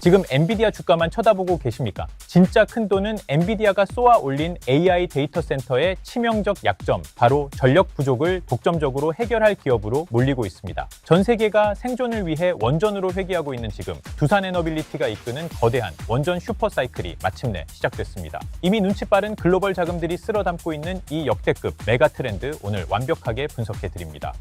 지금 엔비디아 주가만 쳐다보고 계십니까? 진짜 큰 돈은 엔비디아가 쏘아 올린 AI 데이터 센터의 치명적 약점, 바로 전력 부족을 독점적으로 해결할 기업으로 몰리고 있습니다. 전 세계가 생존을 위해 원전으로 회귀하고 있는 지금, 두산에너빌리티가 이끄는 거대한 원전 슈퍼사이클이 마침내 시작됐습니다. 이미 눈치 빠른 글로벌 자금들이 쓸어 담고 있는 이 역대급 메가 트렌드, 오늘 완벽하게 분석해 드립니다.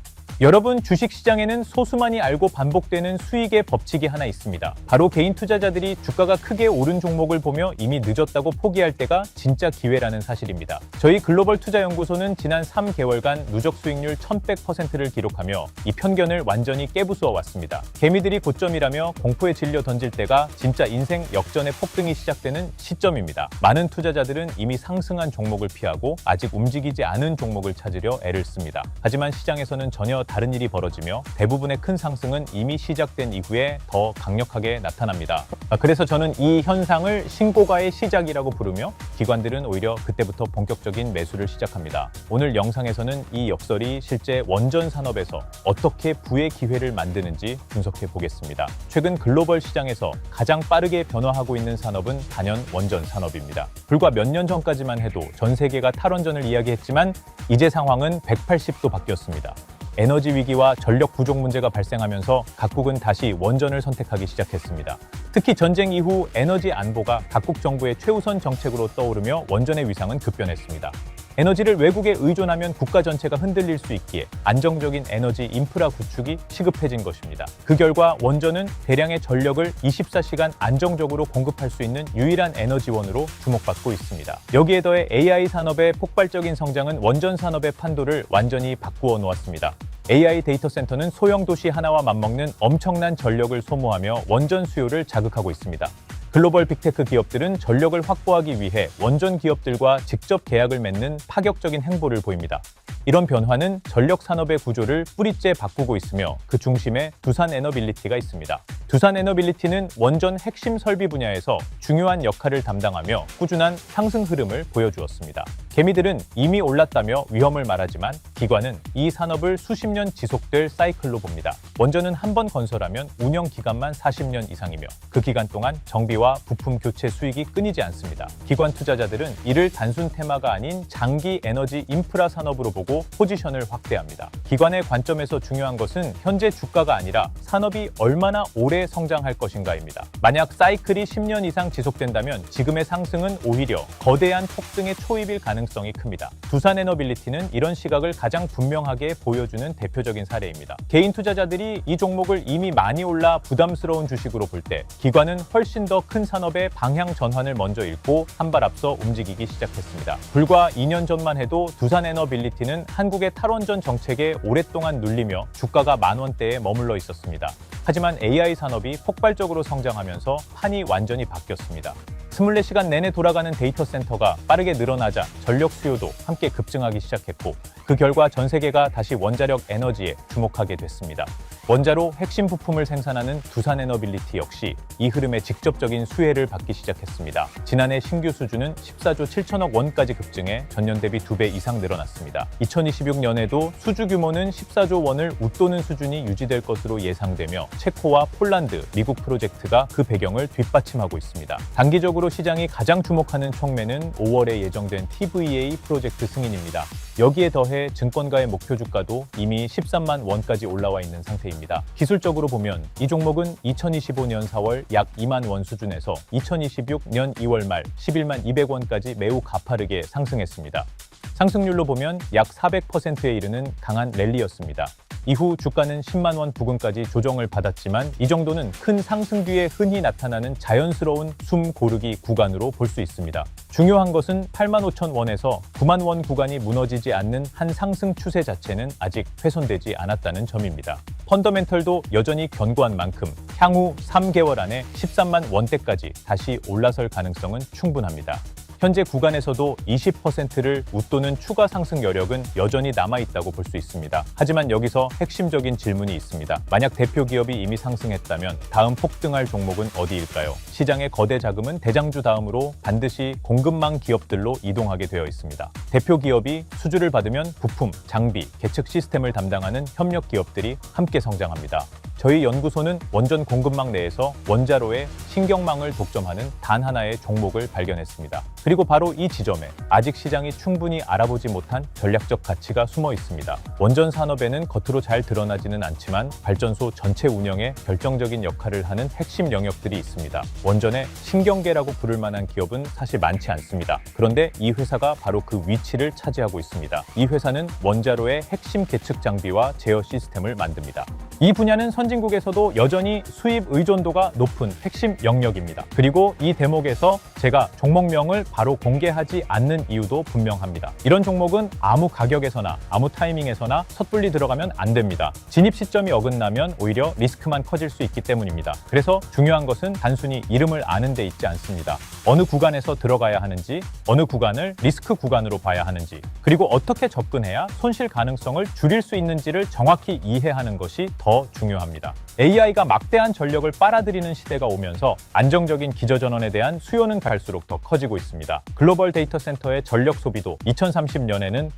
여러분, 주식시장에는 소수만이 알고 반복되는 수익의 법칙이 하나 있습니다. 바로 개인 투자자들이 주가가 크게 오른 종목을 보며 이미 늦었다고 포기할 때가 진짜 기회라는 사실입니다. 저희 글로벌 투자연구소는 지난 3개월간 누적 수익률 1100%를 기록하며 이 편견을 완전히 깨부수어 왔습니다. 개미들이 고점이라며 공포에 질려 던질 때가 진짜 인생 역전의 폭등이 시작되는 시점입니다. 많은 투자자들은 이미 상승한 종목을 피하고 아직 움직이지 않은 종목을 찾으려 애를 씁니다. 하지만 시장에서는 전혀 다른 일이 벌어지며 대부분의 큰 상승은 이미 시작된 이후에 더 강력하게 나타납니다. 그래서 저는 이 현상을 신고가의 시작이라고 부르며 기관들은 오히려 그때부터 본격적인 매수를 시작합니다. 오늘 영상에서는 이 역설이 실제 원전 산업에서 어떻게 부의 기회를 만드는지 분석해 보겠습니다. 최근 글로벌 시장에서 가장 빠르게 변화하고 있는 산업은 단연 원전 산업입니다. 불과 몇 년 전까지만 해도 전 세계가 탈원전을 이야기했지만 이제 상황은 180도 바뀌었습니다. 에너지 위기와 전력 부족 문제가 발생하면서 각국은 다시 원전을 선택하기 시작했습니다. 특히 전쟁 이후 에너지 안보가 각국 정부의 최우선 정책으로 떠오르며 원전의 위상은 급변했습니다. 에너지를 외국에 의존하면 국가 전체가 흔들릴 수 있기에 안정적인 에너지 인프라 구축이 시급해진 것입니다. 그 결과 원전은 대량의 전력을 24시간 안정적으로 공급할 수 있는 유일한 에너지원으로 주목받고 있습니다. 여기에 더해 AI 산업의 폭발적인 성장은 원전 산업의 판도를 완전히 바꾸어 놓았습니다. AI 데이터 센터는 소형 도시 하나와 맞먹는 엄청난 전력을 소모하며 원전 수요를 자극하고 있습니다. 글로벌 빅테크 기업들은 전력을 확보하기 위해 원전 기업들과 직접 계약을 맺는 파격적인 행보를 보입니다. 이런 변화는 전력 산업의 구조를 뿌리째 바꾸고 있으며 그 중심에 두산에너빌리티가 있습니다. 두산에너빌리티는 원전 핵심 설비 분야에서 중요한 역할을 담당하며 꾸준한 상승 흐름을 보여주었습니다. 개미들은 이미 올랐다며 위험을 말하지만 기관은 이 산업을 수십 년 지속될 사이클로 봅니다. 원전은 한 번 건설하면 운영 기간만 40년 이상이며 그 기간 동안 정비와 부품 교체 수익이 끊이지 않습니다. 기관 투자자들은 이를 단순 테마가 아닌 장기 에너지 인프라 산업으로 보고 포지션을 확대합니다. 기관의 관점에서 중요한 것은 현재 주가가 아니라 산업이 얼마나 오래 성장할 것인가입니다. 만약 사이클이 10년 이상 지속된다면 지금의 상승은 오히려 거대한 폭등의 초입일 가능성이 큽니다. 두산에너빌리티는 이런 시각을 가장 분명하게 보여주는 대표적인 사례입니다. 개인 투자자들이 이 종목을 이미 많이 올라 부담스러운 주식으로 볼 때 기관은 훨씬 더 큰 산업의 방향 전환을 먼저 읽고 한 발 앞서 움직이기 시작했습니다. 불과 2년 전만 해도 두산에너빌리티는 한국의 탈원전 정책에 오랫동안 눌리며 주가가 10,000원대에 머물러 있었습니다. 하지만 AI 산업이 폭발적으로 성장하면서 판이 완전히 바뀌었습니다. 24시간 내내 돌아가는 데이터 센터가 빠르게 늘어나자 전력 수요도 함께 급증하기 시작했고 그 결과 전 세계가 다시 원자력 에너지에 주목하게 됐습니다. 원자로 핵심 부품을 생산하는 두산에너빌리티 역시 이 흐름에 직접적인 수혜를 받기 시작했습니다. 지난해 신규 수주는 14조 7천억 원까지 급증해 전년 대비 2배 이상 늘어났습니다. 2026년에도 수주 규모는 14조 원을 웃도는 수준이 유지될 것으로 예상되며 체코와 폴란드, 미국 프로젝트가 그 배경을 뒷받침하고 있습니다. 단기적으로 시장이 가장 주목하는 촉매는 5월에 예정된 TVA 프로젝트 승인입니다. 여기에 더해 증권가의 목표 주가도 이미 13만 원까지 올라와 있는 상태입니다. 기술적으로 보면 이 종목은 2025년 4월 약 2만 원 수준에서 2026년 2월 말 11만 200원까지 매우 가파르게 상승했습니다. 상승률로 보면 약 400%에 이르는 강한 랠리였습니다. 이후 주가는 10만 원 부근까지 조정을 받았지만 이 정도는 큰 상승 뒤에 흔히 나타나는 자연스러운 숨 고르기 구간으로 볼 수 있습니다. 중요한 것은 8만 5천 원에서 9만 원 구간이 무너지지 않는 한 상승 추세 자체는 아직 훼손되지 않았다는 점입니다. 펀더멘털도 여전히 견고한 만큼 향후 3개월 안에 13만 원대까지 다시 올라설 가능성은 충분합니다. 현재 구간에서도 20%를 웃도는 추가 상승 여력은 여전히 남아있다고 볼 수 있습니다. 하지만 여기서 핵심적인 질문이 있습니다. 만약 대표 기업이 이미 상승했다면 다음 폭등할 종목은 어디일까요? 시장의 거대 자금은 대장주 다음으로 반드시 공급망 기업들로 이동하게 되어 있습니다. 대표 기업이 수주를 받으면 부품, 장비, 계측 시스템을 담당하는 협력 기업들이 함께 성장합니다. 저희 연구소는 원전 공급망 내에서 원자로의 신경망을 독점하는 단 하나의 종목을 발견했습니다. 그리고 바로 이 지점에 아직 시장이 충분히 알아보지 못한 전략적 가치가 숨어 있습니다. 원전 산업에는 겉으로 잘 드러나지는 않지만 발전소 전체 운영에 결정적인 역할을 하는 핵심 영역들이 있습니다. 원전의 신경계라고 부를 만한 기업은 사실 많지 않습니다. 그런데 이 회사가 바로 그 위치를 차지하고 있습니다. 이 회사는 원자로의 핵심 계측 장비와 제어 시스템을 만듭니다. 이 분야는 선진국에서도 여전히 수입 의존도가 높은 핵심 영역입니다. 그리고 이 대목에서 제가 종목명을 바로 공개하지 않는 이유도 분명합니다. 이런 종목은 아무 가격에서나 아무 타이밍에서나 섣불리 들어가면 안 됩니다. 진입 시점이 어긋나면 오히려 리스크만 커질 수 있기 때문입니다. 그래서 중요한 것은 단순히 이름을 아는 데 있지 않습니다. 어느 구간에서 들어가야 하는지, 어느 구간을 리스크 구간으로 봐야 하는지, 그리고 어떻게 접근해야 손실 가능성을 줄일 수 있는지를 정확히 이해하는 것이 더 중요합니다. AI가 막대한 전력을 빨아들이는 시대가 오면서 안정적인 기저전원에 대한 수요는 갈수록 더 커지고 있습니다. 글로벌 데이터 센터의 전력 소비도 2030년에는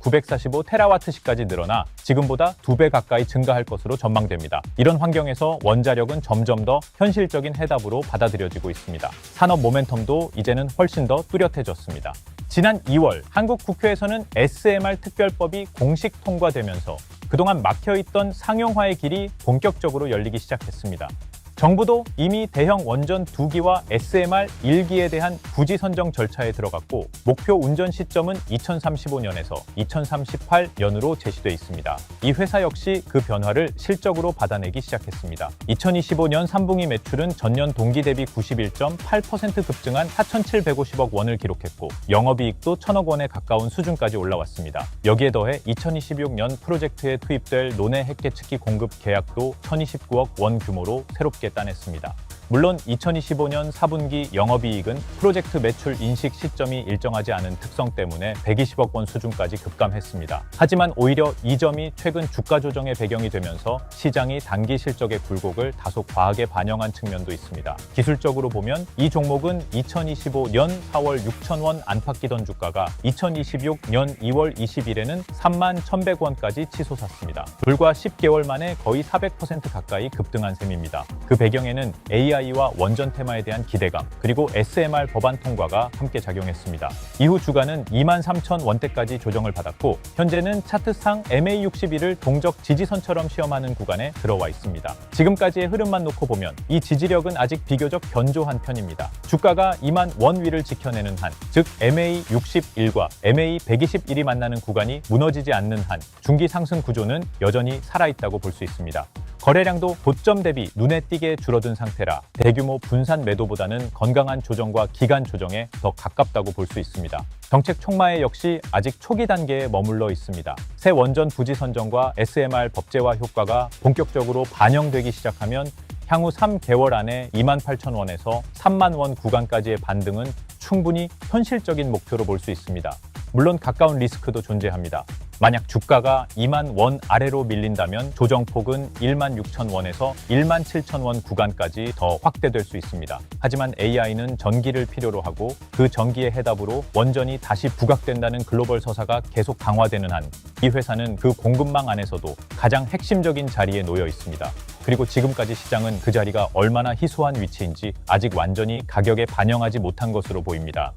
945테라와트시까지 늘어나 지금보다 2배 가까이 증가할 것으로 전망됩니다. 이런 환경에서 원자력은 점점 더 현실적인 해답으로 받아들여지고 있습니다. 산업 모멘텀도 이제는 훨씬 더 뚜렷해졌습니다. 지난 2월 한국 국회에서는 SMR 특별법이 공식 통과되면서 그동안 막혀있던 상용화의 길이 본격적으로 열리기 시작했습니다. 정부도 이미 대형 원전 2기와 SMR 1기에 대한 부지 선정 절차에 들어갔고 목표 운전 시점은 2035년에서 2038년으로 제시돼 있습니다. 이 회사 역시 그 변화를 실적으로 받아내기 시작했습니다. 2025년 3분기 매출은 전년 동기 대비 91.8% 급증한 4,750억 원을 기록했고 영업이익도 1,000억 원에 가까운 수준까지 올라왔습니다. 여기에 더해 2026년 프로젝트에 투입될 논해 핵계측기 공급 계약도 1,029억 원 규모로 새롭게 따냈습니다. 물론 2025년 4분기 영업이익은 프로젝트 매출 인식 시점이 일정하지 않은 특성 때문에 120억 원 수준까지 급감했습니다. 하지만 오히려 이 점이 최근 주가 조정의 배경이 되면서 시장이 단기 실적의 굴곡을 다소 과하게 반영한 측면도 있습니다. 기술적으로 보면 이 종목은 2025년 4월 6,000원 안팎이던 주가가 2026년 2월 20일에는 31,100원까지 치솟았습니다. 불과 10개월 만에 거의 400% 가까이 급등한 셈입니다. 그 배경에는 AI와 원전 테마에 대한 기대감, 그리고 SMR 법안 통과가 함께 작용했습니다. 이후 주가는 23,000원대까지 조정을 받았고 현재는 차트상 MA61을 동적 지지선처럼 시험하는 구간에 들어와 있습니다. 지금까지의 흐름만 놓고 보면 이 지지력은 아직 비교적 견조한 편입니다. 주가가 2만 원 위를 지켜내는 한, 즉 MA61과 MA121이 만나는 구간이 무너지지 않는 한 중기 상승 구조는 여전히 살아있다고 볼 수 있습니다. 거래량도 고점 대비 눈에 띄게 줄어든 상태라 대규모 분산 매도보다는 건강한 조정과 기간 조정에 더 가깝다고 볼 수 있습니다. 정책 촉마에 역시 아직 초기 단계에 머물러 있습니다. 새 원전 부지 선정과 SMR 법제화 효과가 본격적으로 반영되기 시작하면 향후 3개월 안에 28,000원에서 3만 원 구간까지의 반등은 충분히 현실적인 목표로 볼 수 있습니다. 물론 가까운 리스크도 존재합니다. 만약 주가가 2만 원 아래로 밀린다면 조정폭은 16,000원에서 17,000원 구간까지 더 확대될 수 있습니다. 하지만 AI는 전기를 필요로 하고 그 전기의 해답으로 원전이 다시 부각된다는 글로벌 서사가 계속 강화되는 한 이 회사는 그 공급망 안에서도 가장 핵심적인 자리에 놓여 있습니다. 그리고 지금까지 시장은 그 자리가 얼마나 희소한 위치인지 아직 완전히 가격에 반영하지 못한 것으로 보입니다.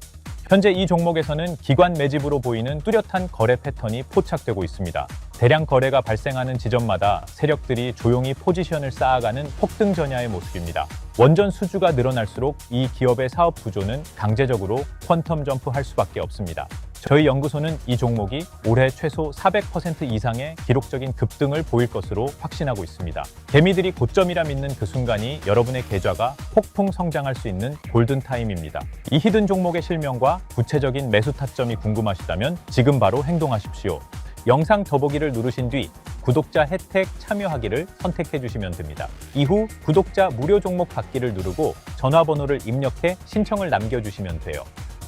현재 이 종목에서는 기관 매집으로 보이는 뚜렷한 거래 패턴이 포착되고 있습니다. 대량 거래가 발생하는 지점마다 세력들이 조용히 포지션을 쌓아가는 폭등 전야의 모습입니다. 원전 수주가 늘어날수록 이 기업의 사업 구조는 강제적으로 퀀텀 점프할 수밖에 없습니다. 저희 연구소는 이 종목이 올해 최소 400% 이상의 기록적인 급등을 보일 것으로 확신하고 있습니다. 개미들이 고점이라 믿는 그 순간이 여러분의 계좌가 폭풍 성장할 수 있는 골든타임입니다. 이 히든 종목의 실명과 구체적인 매수 타점이 궁금하시다면 지금 바로 행동하십시오. 영상 더보기를 누르신 뒤 구독자 혜택 참여하기를 선택해 주시면 됩니다. 이후 구독자 무료 종목 받기를 누르고 전화번호를 입력해 신청을 남겨주시면 돼요.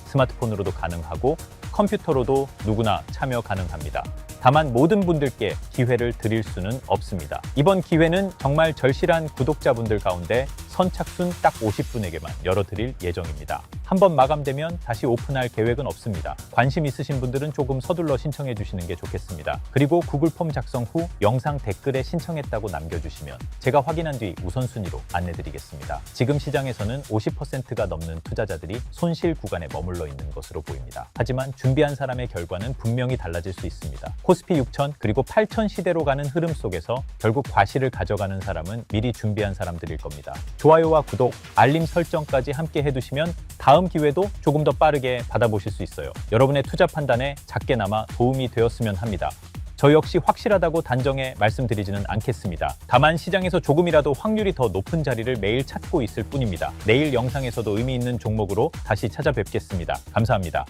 스마트폰으로도 가능하고 컴퓨터로도 누구나 참여 가능합니다. 다만 모든 분들께 기회를 드릴 수는 없습니다. 이번 기회는 정말 절실한 구독자분들 가운데 선착순 딱 50분에게만 열어드릴 예정입니다. 한번 마감되면 다시 오픈할 계획은 없습니다. 관심 있으신 분들은 조금 서둘러 신청해 주시는 게 좋겠습니다. 그리고 구글 폼 작성 후 영상 댓글에 신청했다고 남겨주시면 제가 확인한 뒤 우선순위로 안내드리겠습니다. 지금 시장에서는 50%가 넘는 투자자들이 손실 구간에 머물러 있는 것으로 보입니다. 하지만 준비한 사람의 결과는 분명히 달라질 수 있습니다. 코스피 6000 그리고 8000 시대로 가는 흐름 속에서 결국 과실을 가져가는 사람은 미리 준비한 사람들일 겁니다. 좋아요와 구독, 알림 설정까지 함께 해두시면 다음 기회도 조금 더 빠르게 받아보실 수 있어요. 여러분의 투자 판단에 작게나마 도움이 되었으면 합니다. 저 역시 확실하다고 단정해 말씀드리지는 않겠습니다. 다만 시장에서 조금이라도 확률이 더 높은 자리를 매일 찾고 있을 뿐입니다. 내일 영상에서도 의미 있는 종목으로 다시 찾아뵙겠습니다. 감사합니다.